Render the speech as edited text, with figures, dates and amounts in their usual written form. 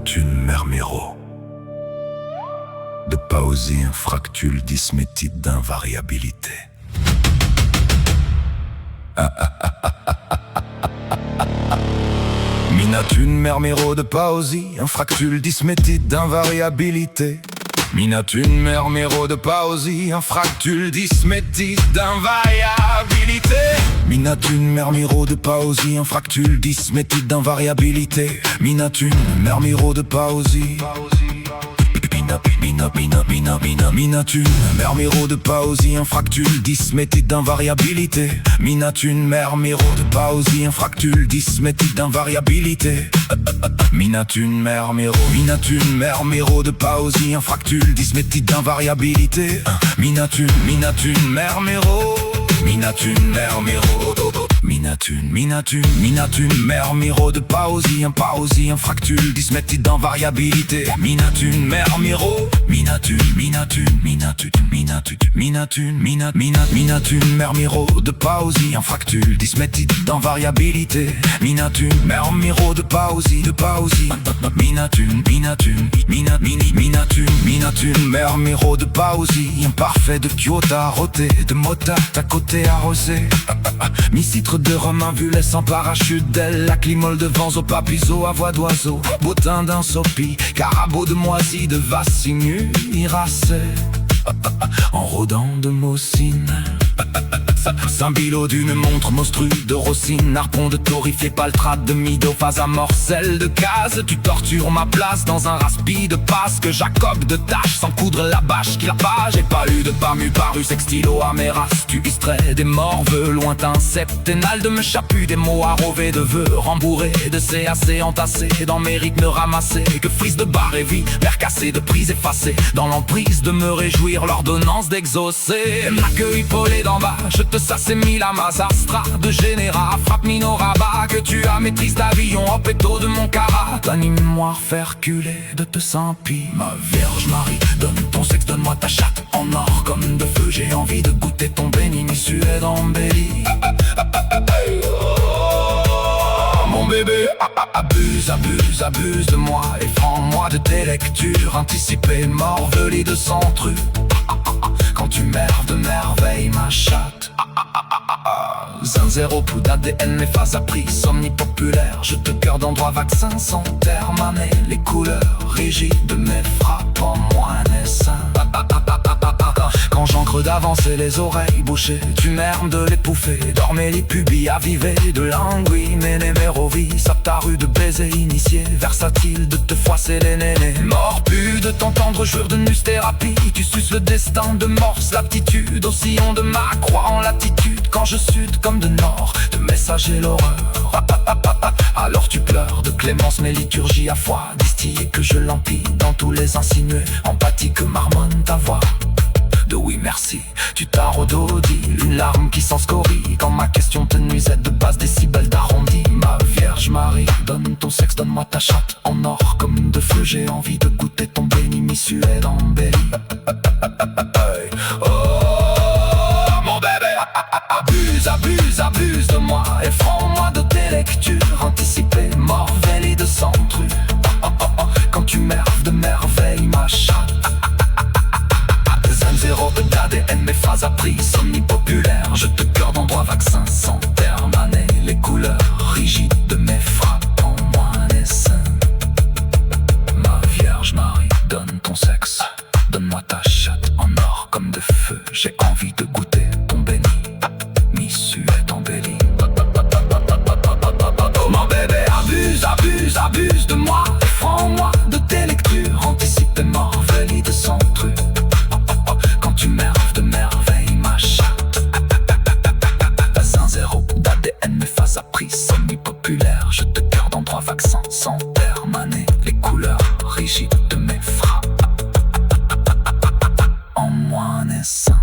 Minatune merméro de pausie, un fractule dysmétide d'invariabilité. Minatune merméro de pausie, un fractule dysmétide d'invariabilité. Minatune merméro de pausie, un fractule dysmétide d'invariabilité. Minatune merméro de pausie, un fractule dysmétide d'invariabilité. Minatune merméro de pausie. Minatune merméro de pausie, un fractule dysmétide d'invariabilité. Minatune merméro de pausie, un fractule dysmétide d'invariabilité. Minatune merméro de pausie, un fractule dysmétide d'invariabilité. Minatune merméro. Minatune merméro de pausie, un fractule dysmétide d'invariabilité. Minatune merméro. Minatune merméro de pausie, un fractule dysmétide d'invariabilité. Minatune merméro de pausie. Minatune merméro de pausie, un parfait de Kyoto roté, de mota à côté arrosé. Mi-citre de Romain Vulet sans parachute d'aile, la climole de vents au papizo à voix d'oiseau, bottin d'un sopi, carabo de moisi, de vaccinu, iracé, en rôdant de Mossine. Symbilo d'une montre monstrue de Rossine, harpon de taurifié, paltrate de mido, phase amorcelle de case. Tu tortures ma place dans un raspi de passe que Jacob de tâche sans coudre la bâche qui la page. J'ai pas eu de pamu paru sextilo à mes races. Tu extrais des morveux lointains septénal de me chapu, des mots arrovés de vœux rembourrés de CAC entassés dans mes rythmes ramassés. Que frise de barre et vie, l'air cassé de prise effacée, dans l'emprise de me réjouir l'ordonnance d'exaucer. M'accueille polé d'en bas, je te sassé mis la masse astra de général, frappe mino rabat, que tu as maîtrise d'avion au péto de mon carat. Anime-moi refaire culer de te Saint-Pie, ma Vierge Marie, donne ton sexe, donne-moi ta chatte en or comme de feu, j'ai envie de goûter ton béni, suet d'embellie. Mon bébé, abuse de moi, effrends-moi de tes lectures anticipées, morvelis de centru. Quand tu merves de merveille ma chatte. Zin zéro, pou d'ADN, mes phases à prix, omnipopulaire. Je te cœur d'endroit, vaccin sans terme, année, les couleurs rigides de mes frappes en moins naissant. Quand j'encre d'avancer les oreilles bouchées, tu m'hermes de les pouffer, dormez les pubis avivés de languis, ménémérovis, ta rue de baiser initié, versatile de te froisser les nénés. Morpu de t'entendre jouir de nus-thérapie, tu suces le destin de morse, l'aptitude au sillon de ma croix en latitude. Quand je sude comme de nord, de messager l'horreur. Alors tu pleures de clémence, mes liturgies à foi distillées que je l'empile dans tous les insinués, empathie que marmonne ta voix. De oui merci, tu t'arrododis, une larme qui s'en scorie quand ma question te nuisait de basse décibels d'arrondi. Ma Vierge Marie, donne ton sexe, donne-moi ta chatte en or comme de feu, j'ai envie de goûter ton béni, mi-suet d'embellie. Oh mon bébé, abuse de moi, effrends-moi de tes lectures anticipées, morvelis de centru. Quand tu merves de merveille ma chatte. Zéro d'ADN, mes phases à prix, omnipopulaire. Je te cœur d'endroit, vaccin sans terme, année, les couleurs rigides de mes frappes en moins naissant. Ma Vierge Marie, donne ton sexe, donne-moi ta chatte en or comme de feu, j'ai envie de goûter ton béni, mi-suet embellie. Oh mon bébé, abuse de moi, effrends-moi de tes lectures anticipées, morvelis de centru. Tu merves de merveille ma chatte. Zin zéro d'ADN, mes phases à prix, omnipopulaire. Je te cœur d'endroit, vaccin sans terme, année, les couleurs rigides de mes frappes en moins naissant.